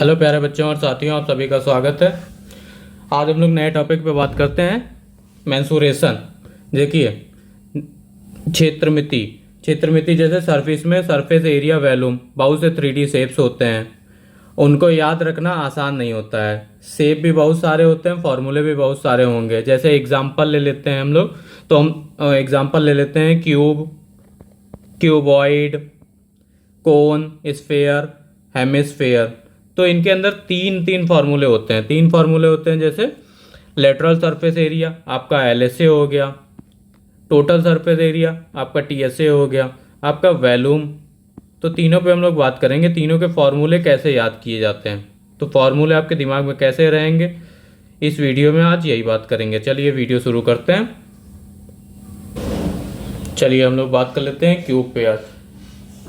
Hello प्यारे बच्चों और साथियों, आप सभी का स्वागत है। आज हम लोग नए टॉपिक पे बात करते हैं, मेंसुरेशन। देखिए, क्षेत्रमिति। क्षेत्रमिति जैसे सरफेस में सरफेस एरिया वॉल्यूम बहुत से 3D शेप्स होते हैं। उनको याद रखना आसान नहीं होता है। शेप भी बहुत सारे होते हैं, फॉर्मूले भी बहुत सारे होंगे। जैसे एग्जांपल ले लेते हैं हम लोग, तो हम एग्जांपल ले लेते हैं क्यूब, क्यूबॉइड, कोन, स्फेयर, हेमिस्फेयर। तो इनके अंदर तीन तीन फार्मूले होते हैं। तीन फार्मूले होते हैं, जैसे लेटरल सरफेस एरिया आपका एलएसए हो गया, टोटल सरफेस एरिया आपका टीएसए हो गया, आपका वॉल्यूम। तो तीनों पे हम लोग बात करेंगे, तीनों के फार्मूले कैसे याद किए जाते हैं, तो फार्मूले आपके दिमाग में कैसे रहेंगे, इस वीडियो में आज यही बात करेंगे। चलिए वीडियो शुरू करते हैं। चलिए हम लोग बात कर लेते हैं क्यूब पे। आज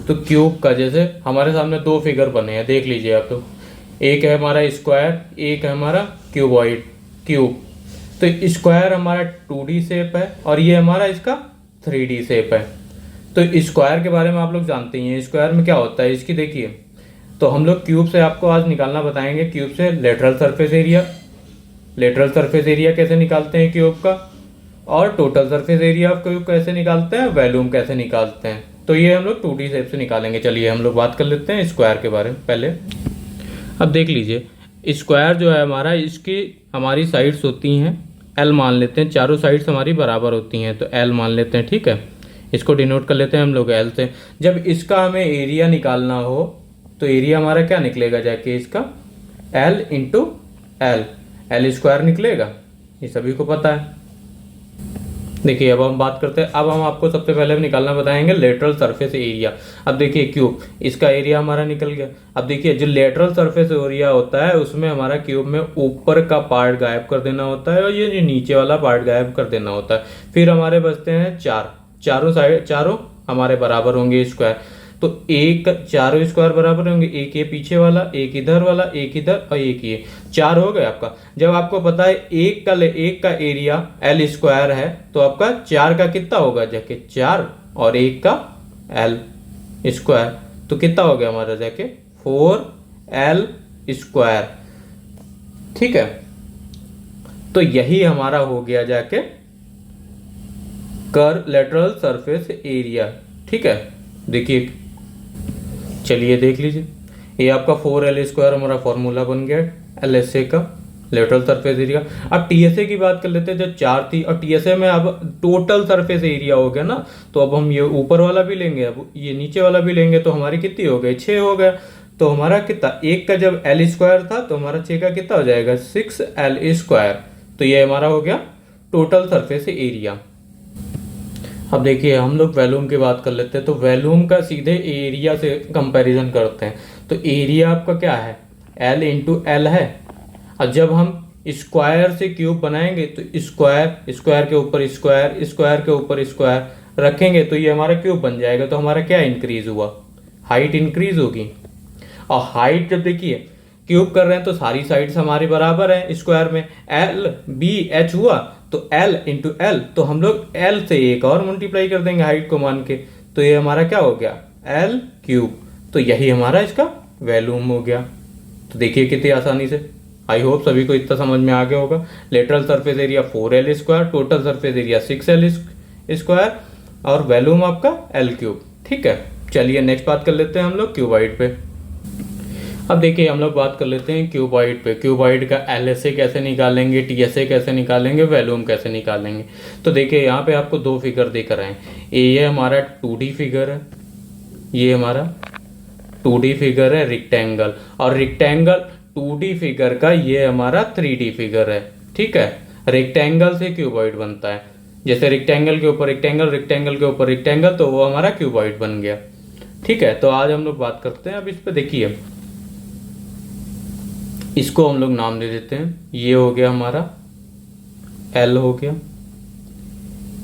तो क्यूब का, जैसे हमारे सामने दो फिगर बने हैं, देख लीजिए आप। तो एक है हमारा स्क्वायर, एक है हमारा क्यूबॉइड, क्यूब। तो स्क्वायर हमारा 2D शेप है और ये हमारा इसका 3D शेप है। तो स्क्वायर के बारे में आप लोग जानते ही हैं, स्क्वायर में क्या होता है इसकी। देखिए, तो हम लोग क्यूब से आपको आज निकालना बताएंगे। क्यूब से lateral surface area, lateral surface area कैसे निकालते हैं क्यूब का, और total surface area of cube कैसे निकालते हैं, वॉल्यूम कैसे निकालते हैं। तो ये हम लोग 2D शेप से निकालेंगे। चलिए हम लोग बात कर लेते हैं स्क्वायर के बारे में पहले। अब देख लीजिए, स्क्वायर जो है हमारा, इसकी हमारी साइड्स होती हैं एल मान लेते हैं, चारों साइड्स हमारी बराबर होती हैं, तो एल मान लेते हैं। ठीक है, इसको डिनोट कर लेते हैं हम लोग एल से। जब इसका हमें एरिया निकालना हो तो एरिया हमारा क्या निकलेगा, जाके इसका L into L, L square निकलेगा, ये सभी को पता है। देखिए अब हम बात करते हैं, अब हम आपको सबसे पहले निकालना बताएंगे लेटरल सरफेस एरिया। अब देखिए क्यूब, इसका एरिया हमारा निकल गया। अब देखिए जो लेटरल सरफेस एरिया होता है उसमें हमारा क्यूब में ऊपर का पार्ट गायब कर देना होता है और ये जो नीचे वाला पार्ट गायब कर देना होता है। फिर हमारे बचते हैं चारों साइड, चारों हमारे बराबर होंगे स्क्वायर। तो एक, चारों स्क्वायर बराबर होंगे, एक ये पीछे वाला, एक इधर वाला, एक इधर और एक ये, चार हो गए आपका। जब आपको पता है एक का एरिया एल स्क्वायर है, तो आपका चार का कितना होगा, जाके चार, और एक का एल स्क्वायर, तो कितना हो गया हमारा, जाके 4L स्क्वायर। ठीक है, तो यही हमारा हो गया जाके कर लेटरल सरफेस एरिया। ठीक है, देखिए, चलिए देख लीजिए, ये आपका 4L स्क्वायर हमारा फॉर्मूला बन गया एलएसए का, लेटरल सरफेस एरिया। अब टीएसए की बात कर लेते हैं, जो चार थी, और टीएसए में अब टोटल सरफेस एरिया हो गया ना, तो अब हम ये ऊपर वाला भी लेंगे, अब ये नीचे वाला भी लेंगे, तो हमारी कितनी हो गई, 6 हो गया। तो हमारा कितना, एक का जब एल स्क्वायर था तो हमारा 6 का कितना हो जाएगा, 6L स्क्वायर। तो ये हमारा हो गया टोटल सरफेस एरिया। अब देखिए हम लोग वॉल्यूम की बात कर लेते हैं, तो वॉल्यूम का सीधे एरिया से कंपैरिजन करते हैं। तो एरिया आपका क्या है, L इंटू एल है। और जब हम स्क्वायर से क्यूब बनाएंगे तो स्क्वायर, स्क्वायर के ऊपर स्क्वायर, स्क्वायर के ऊपर स्क्वायर रखेंगे तो ये हमारा क्यूब बन जाएगा। तो हमारा क्या इंक्रीज हुआ, हाइट इंक्रीज होगी। और हाइट जब देखिए क्यूब कर रहे हैं तो सारी साइड्स हमारी बराबर है स्क्वायर में, एल बी एच हुआ, तो एल इंटू एल, तो हम लोग एल से एक और मल्टीप्लाई कर देंगे हाइट को मान के, तो ये हमारा क्या हो गया, एल क्यूब। तो यही हमारा इसका वॉल्यूम हो गया। तो देखिए कितनी आसानी से, आई होप सभी को इतना समझ में आ गया होगा। Lateral surface area 4L square, total surface area 6L square, और वॉल्यूम आपका एल क्यूब। ठीक है, चलिए नेक्स्ट बात कर लेते हैं हम लोग क्यूबॉइड पे। अब देखिए हम लोग बात कर लेते हैं क्यूबॉइड पे। क्यूबॉइड का एलएसए कैसे निकालेंगे, टीएसए कैसे निकालेंगे, वॉल्यूम कैसे निकालेंगे। तो देखिए यहाँ पे आपको दो फिगर दिख रहे हैं, ये हमारा 2D फिगर है, ये हमारा 2D फिगर है रेक्टेंगल, और रेक्टेंगल 2D फिगर का ये हमारा 3D फिगर है। ठीक है, रेक्टेंगल से क्यूबॉइड बनता है, जैसे रेक्टेंगल के ऊपर रेक्टेंगल, रेक्टेंगल के ऊपर रेक्टेंगल, तो वो हमारा क्यूबॉइड बन गया। ठीक है, तो आज हम लोग बात करते हैं। अब इस पे देखिए, इसको हम लोग नाम दे देते हैं, ये हो गया हमारा L हो गया,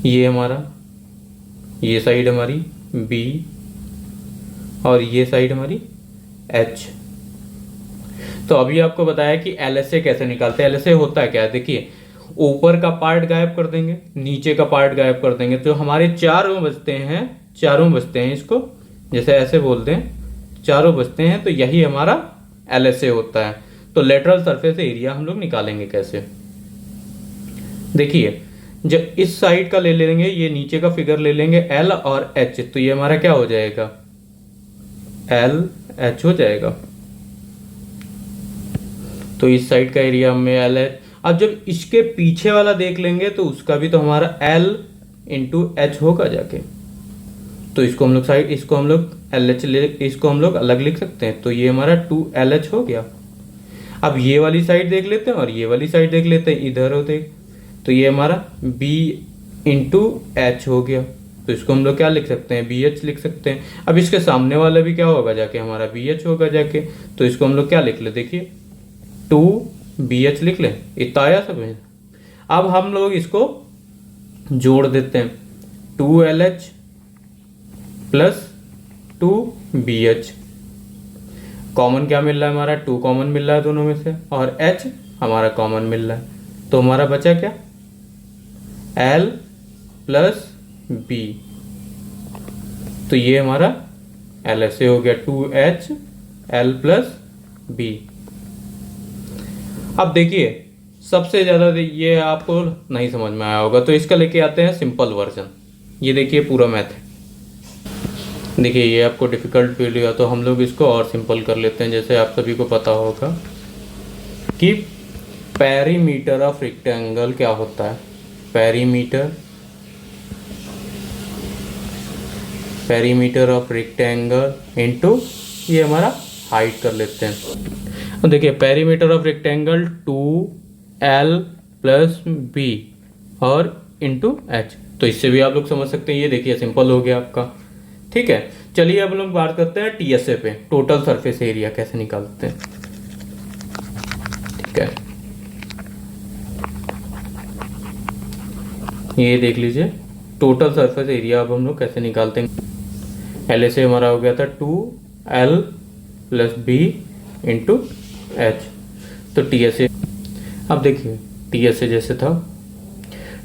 ये हमारा, ये साइड हमारी B, और ये साइड हमारी H। तो अभी आपको बताया कि LSA कैसे निकालते हैं। LSA होता है क्या, देखिए ऊपर का पार्ट गायब कर देंगे, नीचे का पार्ट गायब कर देंगे, तो हमारे चारों बचते हैं, इसको जैसे ऐसे बोलते हैं, चारों बचते हैं, तो यही हमारा LSA होता है। तो लेटरल सरफेस एरिया हम लोग निकालेंगे कैसे, देखिए जब इस साइड का ले लेंगे, ये नीचे का फिगर ले लेंगे L और H, तो ये हमारा क्या हो जाएगा, LH हो जाएगा। तो इस साइड का एरिया में LH। अब जब इसके पीछे वाला देख लेंगे तो उसका भी तो हमारा L इंटू H होगा जाके। तो इसको हम लोग साइड, इसको हम लोग LH इसको हम लोग अलग लिख सकते हैं। तो ये हमारा 2LH हो गया। अब ये वाली साइड देख लेते हैं और ये वाली साइड देख लेते हैं, इधर होते, तो ये हमारा B इंटू H हो गया। तो इसको हम लोग क्या लिख सकते हैं, BH लिख सकते हैं। अब इसके सामने वाला भी क्या होगा जाके, हमारा BH होगा जाके। तो इसको हम लोग क्या लिख ले, देखिए 2BH लिख लें, इतना आया सब। अब हम लोग इसको जोड़ देते हैं, 2LH प्लस 2BH। कॉमन क्या मिल रहा है हमारा, 2 कॉमन मिल रहा है दोनों में से, और H हमारा कॉमन मिल रहा है। तो हमारा बचा क्या, L प्लस B। तो ये हमारा LSA हो गया, 2H L प्लस B। अब देखिए सबसे ज़्यादा ये आपको नहीं समझ में आया होगा, तो इसका लेके आते हैं सिंपल वर्जन। ये देखिए पूरा मैथ है। देखिए ये आपको डिफ़िकल्ट फील हुआ तो हम लोग इसको और सिंपल कर लेते हैं। जैसे आप सभी को पता होगा कि पेरीमीटर ऑफ रेक्टेंगल क्या होता है, पेरीमीटर ऑफ रेक्टेंगल इनटू ये हमारा हाइट कर लेते हैं। तो देखिए perimeter of rectangle 2L plus B और इंटू H। तो इससे भी आप लोग समझ सकते हैं। ये देखिए सिंपल हो गया आपका, ठीक है। चलिए अब लोग बात करते हैं TSA पे, टोटल सरफेस एरिया कैसे निकालते हैं, ठीक है। ये देख लीजिए टोटल सरफेस एरिया अब हम लोग कैसे निकालते हैं। LSA हमारा हो गया था 2L plus B into H। तो TSA, अब देखिए TSA जैसे था,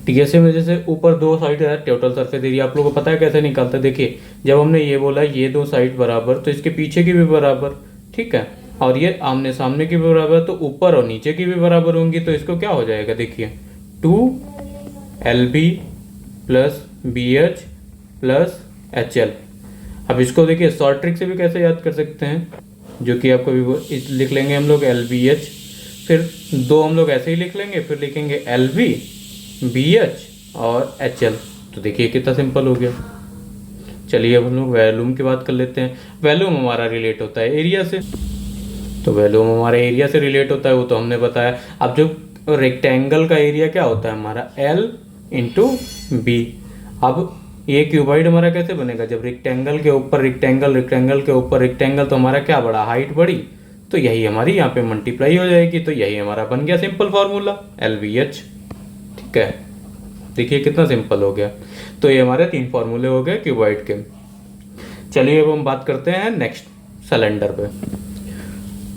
TSA में जैसे ऊपर दो साइड है टोटल सरफेस एरिया, आप लोगों को पता है कैसे निकालते हैं। देखिए जब हमने ये बोला ये दो साइड बराबर, तो इसके पीछे की भी बराबर, ठीक है, और ये आमने सामने की भी बराबर, तो ऊपर और नीचे की भी बराबर होंगी। तो इसको क्या हो जाएगा, देखिए 2LB plus BH plus HL। अब इसको देखिए शॉर्ट ट्रिक से भी कैसे याद कर सकते हैं, जो कि आपको भी लिख लेंगे हम लोग LBH, फिर दो हम लोग ऐसे ही लिख लेंगे, फिर लिखेंगे LB BH और HL। तो देखिए कितना सिंपल हो गया। चलिए अब हम लोग वॉल्यूम की बात कर लेते हैं। वॉल्यूम हमारा रिलेट होता है एरिया से, तो वॉल्यूम हमारा एरिया से रिलेट होता है, वो तो हमने बताया। अब जो रेक्टेंगल का एरिया क्या होता है हमारा, L इंटू B। अब ये क्यूबाइड हमारा कैसे बनेगा, जब रेक्टेंगल के ऊपर रेक्टेंगल, रेक्टेंगल के ऊपर रेक्टेंगल, तो हमारा क्या बढ़ा, हाइट बढ़ी, तो यही हमारी यहाँ पे मल्टीप्लाई हो जाएगी। तो यही हमारा बन गया सिंपल फार्मूला LVH, ठीक है। देखिए कितना सिंपल हो गया। तो ये हमारे 3 फार्मूले हो गए क्यूबाइड के। चलिए अब हम बात करते हैं नेक्स्ट सिलेंडर पे।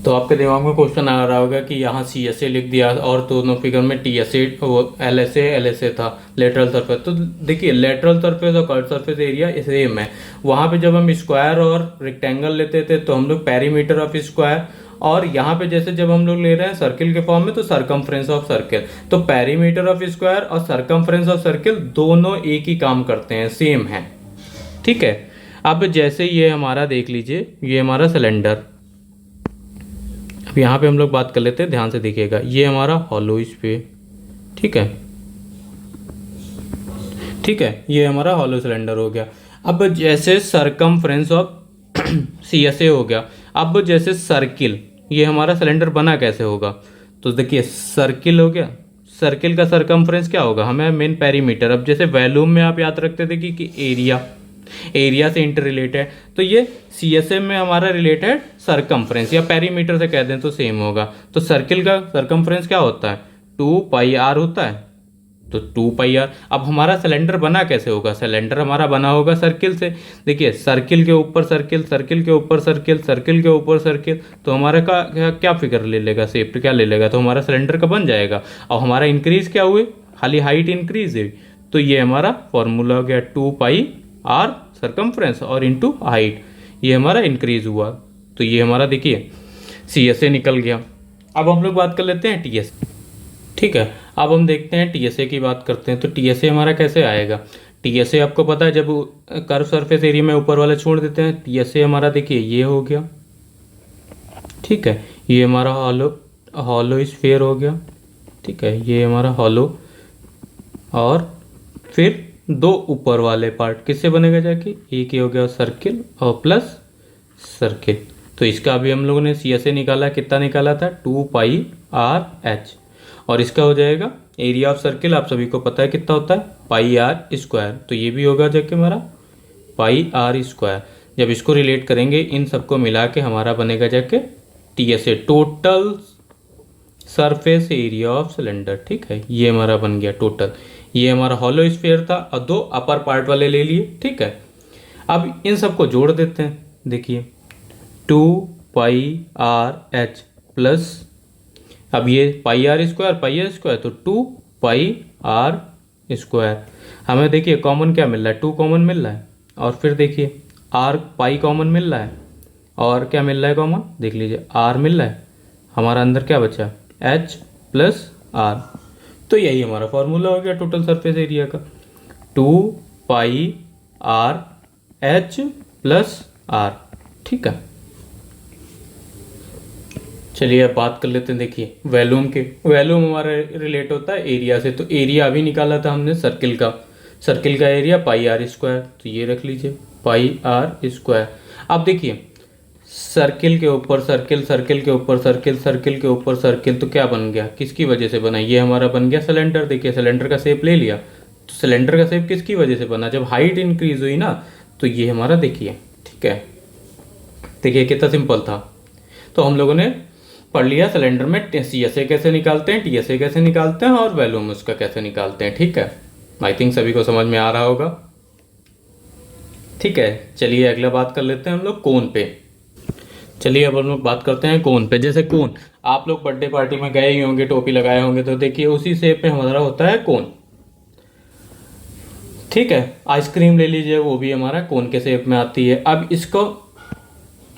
तो आपके दिमाग में क्वेश्चन आ रहा होगा कि यहाँ CSA लिख दिया और दोनों फिगर में TSA, वो LSA था लेटरल सरफेस। तो देखिए लेटरल सरफेस और कर्व सरफेस एरिया सेम है। वहाँ पे जब हम स्क्वायर और रेक्टेंगल लेते थे तो हम लोग पेरीमीटर ऑफ स्क्वायर, और यहाँ पे जैसे जब हम लोग ले रहे हैं सर्किल के फॉर्म में तो सरकमफ्रेंस ऑफ सर्किल। तो पेरीमीटर ऑफ स्क्वायर और सरकमफ्रेंस ऑफ सर्किल दोनों एक ही काम करते हैं, सेम है, ठीक है। अब जैसे ये हमारा देख लीजिए, ये हमारा सिलेंडर, अब यहाँ पे हम लोग बात कर लेते हैं, ध्यान से देखिएगा। ये हमारा हॉलो इस पे, ठीक है, ठीक है, ये हमारा हॉलो सिलेंडर हो गया। अब जैसे सरकमफ्रेंस ऑफ CSA हो गया। अब जैसे सर्किल, ये हमारा सिलेंडर बना कैसे होगा, तो देखिए सर्किल हो गया, सर्किल का सरकमफ्रेंस क्या होगा, हमें मेन पेरीमीटर। अब जैसे वॉल्यूम में आप याद रखते थे कि एरिया से इंटर रिलेटेड, तो ये CSA में हमारा रिलेटेड सरकमफ्रेंस या पेरीमीटर से कह दें तो सेम होगा। तो सर्किल का सरकमफ्रेंस क्या होता है, 2πr होता है, तो 2πr। अब हमारा सिलेंडर बना कैसे होगा, सिलेंडर हमारा बना होगा सर्किल से। देखिए सर्किल के ऊपर सर्किल, सर्किल के ऊपर सर्किल, सर्किल के ऊपर सर्किल, तो हमारा का क्या फिगर ले लेगा, शेप क्या ले लेगा, तो हमारा सिलेंडर का बन जाएगा। और हमारा इंक्रीज क्या हुए, खाली हाइट इंक्रीज है, तो ये हमारा फॉर्मूला हो गया 2πr सरकमफ्रेंस और इंटू हाइट, ये हमारा इंक्रीज हुआ। तो ये हमारा देखिए सी एस ए निकल गया। अब हम लोग बात कर लेते हैं टी एस। ठीक है, अब हम देखते हैं टी एस ए की बात करते हैं। तो टी एस ए हमारा कैसे आएगा? टी एस ए आपको पता है, जब कर्व सरफेस एरिया में ऊपर वाला छोड़ देते हैं, टी एस ए हमारा देखिए ये हो गया। ठीक है, ये हमारा हॉलो स्फीयर हो गया। ठीक है, ये हमारा हॉलो, और फिर दो ऊपर वाले पार्ट किससे बनेगा जाके? एक ये हो गया सर्किल और प्लस सर्किल। तो इसका अभी हम लोगों ने सी एस ए निकाला, कितना निकाला था? 2πr/h। और इसका हो जाएगा एरिया ऑफ सर्किल, आप सभी को पता है कितना होता है? πr²। तो ये भी होगा जाके हमारा πr²। जब इसको रिलेट करेंगे, इन सबको मिला के हमारा बनेगा जाके T S A, total surface area of cylinder. ठीक है, ये हमारा बन गया टोटल। ये हमारा हॉलो स्फीयर था और दो अपर पार्ट वाले ले लिए। ठीक है, अब इन सबको जोड़ देते हैं। देखिए 2πr/h प्लस, अब ये πr², तो 2πr²। हमें देखिए कॉमन क्या मिल रहा है? 2 कॉमन मिल रहा है, और फिर देखिए r पाई कॉमन मिल रहा है, और क्या मिल रहा है कॉमन? देख लीजिए r मिल रहा है। हमारा अंदर क्या बचा? h plus r। तो यही हमारा फॉर्मूला हो गया टोटल सरफेस एरिया का, 2πr/h प्लस r। ठीक है, चलिए अब बात कर लेते हैं। देखिए वॉल्यूम के, वॉल्यूम हमारा रिलेट होता है एरिया से। तो एरिया अभी निकाला था हमने सर्किल का, सर्किल का एरिया πr²। तो ये रख लीजिए πr²। अब देखिए सर्किल के ऊपर सर्किल, सर्किल के ऊपर सर्किल, सर्किल के ऊपर सर्किल, तो क्या बन गया? किसकी वजह से बना? ये हमारा बन गया सिलेंडर। देखिए सिलेंडर का शेप ले लिया। तो सिलेंडर का शेप किसकी वजह से बना? जब हाइट इंक्रीज हुई ना, तो ये हमारा देखिए। ठीक है, देखिए कितना सिंपल था। तो हम लोगों ने पढ़ लिया सिलेंडर में सी एस ए कैसे निकालते हैं, टी एस ए कैसे निकालते हैं, और वॉल्यूम उसका कैसे निकालते हैं। ठीक है, आई थिंक सभी को समझ में आ रहा होगा। ठीक है, चलिए अगला बात कर लेते हैं हम लोग कोन पे। चलिए अब हम लोग बात करते हैं कोन पे। जैसे कोन, आप लोग बर्थडे पार्टी में गए ही होंगे, टोपी लगाए होंगे, तो देखिए उसी शेप में हमारा होता है कोन। ठीक है, आइसक्रीम ले लीजिए, वो भी हमारा कोन के शेप में आती है। अब इसको,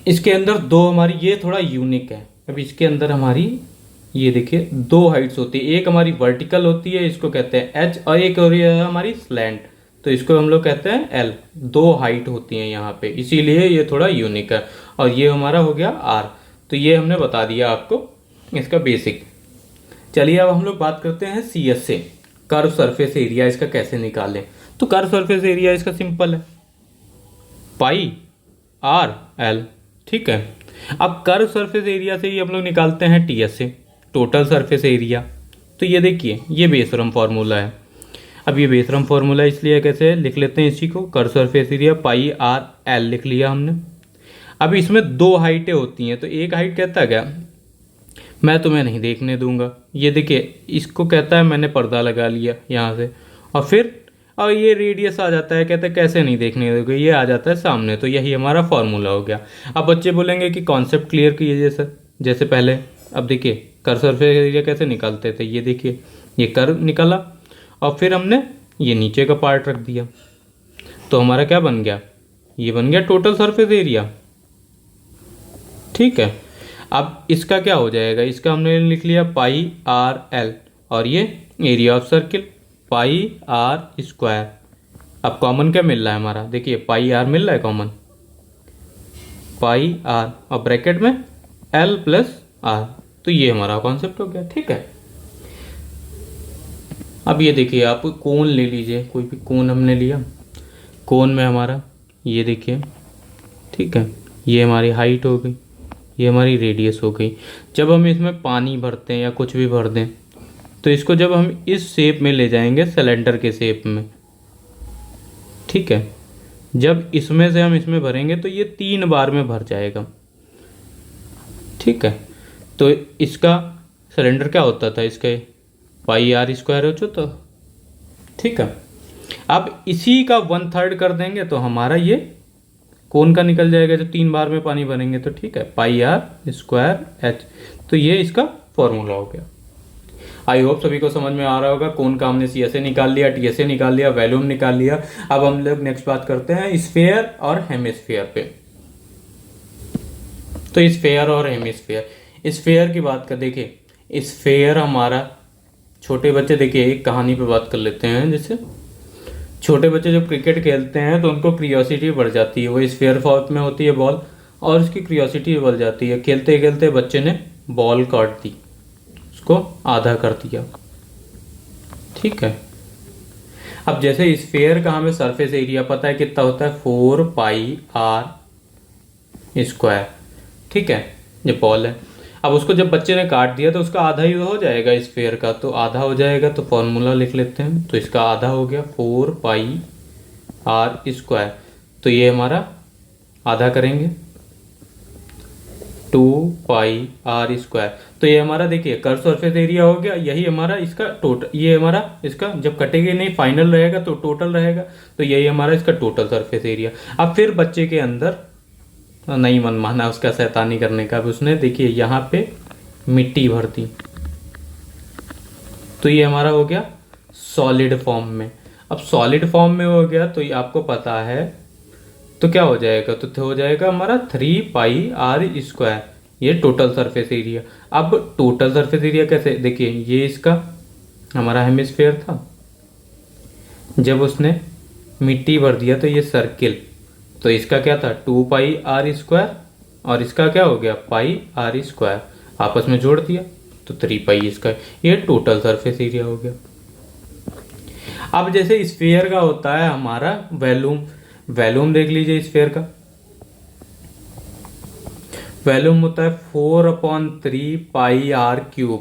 इसके अंदर दो हमारी, ये थोड़ा यूनिक है। अब इसके अंदर हमारी ये देखिए दो हाइट्स होती है। एक हमारी वर्टिकल होती है, इसको कहते हैं एच, और एक हो रही है हमारी स्लैंट, तो इसको हम लोग कहते हैं एल। दो हाइट होती हैं यहाँ पे, इसीलिए ये थोड़ा यूनिक है। और ये हमारा हो गया आर। तो ये हमने बता दिया आपको इसका बेसिक। चलिए अब हम लोग बात करते हैं सी एस से, कर्व सरफेस एरिया इसका कैसे निकालें। तो कर्व सरफेस एरिया इसका सिंपल है, πr/l। ठीक है, अब कर्व सरफेस एरिया से ही हम लोग निकालते हैं टी एस से, टोटल सरफेस एरिया। तो ये देखिए ये बेसरम फार्मूला है। अब ये बेसरम फार्मूला इसलिए कैसे लिख लेते हैं इसी को, कर्व सरफेस एरिया πr/l लिख लिया हमने। अब इसमें दो हाइटें होती हैं, तो एक हाइट कहता है क्या, मैं तुम्हें नहीं देखने दूंगा। ये देखिए इसको कहता है मैंने पर्दा लगा लिया यहाँ से, और फिर और ये रेडियस आ जाता है, कहते हैं कैसे नहीं देखने दोगे, ये आ जाता है सामने। तो यही हमारा फॉर्मूला हो गया। अब बच्चे बोलेंगे कि कॉन्सेप्ट क्लियर कीजिए सर, जैसे पहले। अब देखिए कर्व सरफेस एरिया कैसे निकालते थे, ये देखिए ये कर्व निकाला, और फिर हमने ये नीचे का पार्ट रख दिया, तो हमारा क्या बन गया? ये बन गया टोटल सरफेस एरिया। ठीक है, अब इसका क्या हो जाएगा? इसका हमने लिख लिया πr/l, और ये एरिया ऑफ सर्किल πr²। अब कॉमन क्या मिल रहा है हमारा? देखिए πr मिल रहा है कॉमन, πr, और ब्रैकेट में l प्लस r। तो ये हमारा कॉन्सेप्ट हो गया। ठीक है, अब ये देखिए आप कोन ले लीजिए, कोई भी कोन हमने लिया। कोन में हमारा ये देखिए, ठीक है, ये हमारी हाइट हो गई, ये हमारी रेडियस हो गई। जब हम इसमें पानी भरते हैं या कुछ भी भर दें, तो इसको जब हम इस शेप में ले जाएंगे, सिलेंडर के शेप में, ठीक है, जब इसमें से हम इसमें भरेंगे तो ये 3 बार में भर जाएगा। ठीक है, तो इसका सिलेंडर क्या होता था, इसका πr² हो तो। ठीक है, अब इसी का 1/3 कर देंगे तो हमारा ये कोन का निकल जाएगा, जब 3 बार में पानी भरेंगे तो। ठीक है, πr²h। तो ये इसका फॉर्मूला हो गया। आई होप सभी को समझ में आ रहा होगा। कोन का हमने सी एस ए निकाल लिया, टी एस ए निकाल लिया, वॉल्यूम निकाल लिया। अब हम लोग नेक्स्ट बात करते हैं स्फीयर और हेमिस्फीयर पे। तो स्फेयर और हेमिस्फेयर, स्फेयर की बात कर, देखिए स्फेयर हमारा, छोटे बच्चे देखिए एक कहानी पे बात कर लेते हैं। जैसे छोटे बच्चे जब क्रिकेट खेलते हैं तो उनको क्रियोसिटी बढ़ जाती है, वो स्फेयर फॉर्म में होती है बॉल, और उसकी क्रियोसिटी बढ़ जाती है। खेलते खेलते बच्चे ने बॉल काट दी, उसको आधा कर दिया, ठीक है। अब जैसे स्फेयर का हमें सरफेस एरिया पता है कितना होता है, 4πr², ठीक है, ये बॉल है। अब उसको जब बच्चे ने काट दिया तो उसका आधा ही हो जाएगा स्फेयर का, तो आधा हो जाएगा, तो फॉर्मूला लिख लेते हैं। तो इसका आधा हो गया 4πr², तो ये हमारा आधा करेंगे 2πr², तो ये हमारा देखिए कर्व सरफेस एरिया हो गया, यही हमारा इसका टोटल, ये हमारा इसका जब कटेगा नहीं फाइनल रहेगा तो टोटल रहेगा, तो यही हमारा इसका टोटल सरफेस एरिया। अब फिर बच्चे के अंदर नहीं मन माना उसका शैतानी करने का, अब उसने देखिए यहाँ पे मिट्टी भर दी, तो ये हमारा हो गया सॉलिड फॉर्म में। अब सॉलिड फॉर्म में हो गया तो ये आपको पता है, तो क्या हो जाएगा, तो हो जाएगा हमारा 3πr², ये टोटल सरफेस एरिया। अब टोटल सरफेस एरिया कैसे, देखिए ये इसका हमारा हेमिस्फेयर था, जब उसने मिट्टी भर दिया तो ये सर्किल, तो इसका क्या था 2πr², और इसका क्या हो गया πr², आपस में जोड़ दिया तो 3π², ये टोटल सरफेस एरिया हो गया। अब जैसे स्फीयर का होता है हमारा वॉल्यूम, वॉल्यूम देख लीजिए स्फीयर का वॉल्यूम होता है 4/3πr³,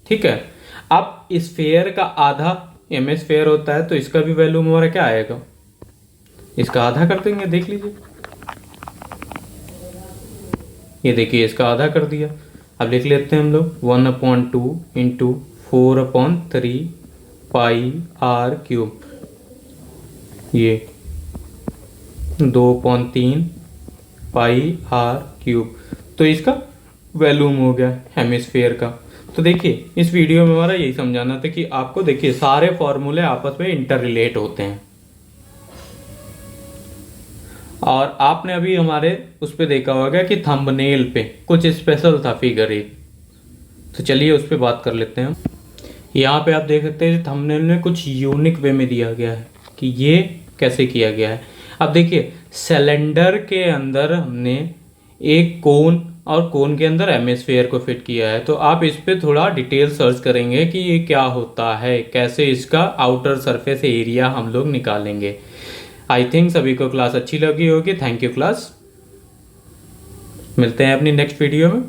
ठीक है। अब स्फीयर का आधा हेमिस्फीयर होता है, तो इसका भी वॉल्यूम हमारा क्या आएगा, इसका आधा कर देंगे, देख लीजिए, ये देखिए इसका आधा कर दिया। अब लिख लेते हैं हम लोग 1/2 इंटू 4/3πr³, ये 2/3πr³, तो इसका वॉल्यूम हो गया हेमिस्फीयर का। तो देखिए इस वीडियो में हमारा यही समझाना था कि आपको देखिए सारे फॉर्मूले आपस में इंटर रिलेट होते हैं, और आपने अभी हमारे उस पे देखा होगा कि थंबनेल पे कुछ स्पेशल था फिगर एक, तो चलिए उस पे बात कर लेते हैं। यहाँ पे आप देख सकते हैं थंबनेल में कुछ यूनिक वे में दिया गया है कि ये कैसे किया गया है। अब देखिए सिलेंडर के अंदर हमने एक कोन, और कोन के अंदर हेमिस्फीयर को फिट किया है, तो आप इस पे थोड़ा डिटेल सर्च करेंगे कि ये क्या होता है, कैसे इसका आउटर सरफेस एरिया हम लोग निकालेंगे। आई थिंक सभी को क्लास अच्छी लगी होगी। थैंक यू क्लास, मिलते हैं अपनी नेक्स्ट वीडियो में।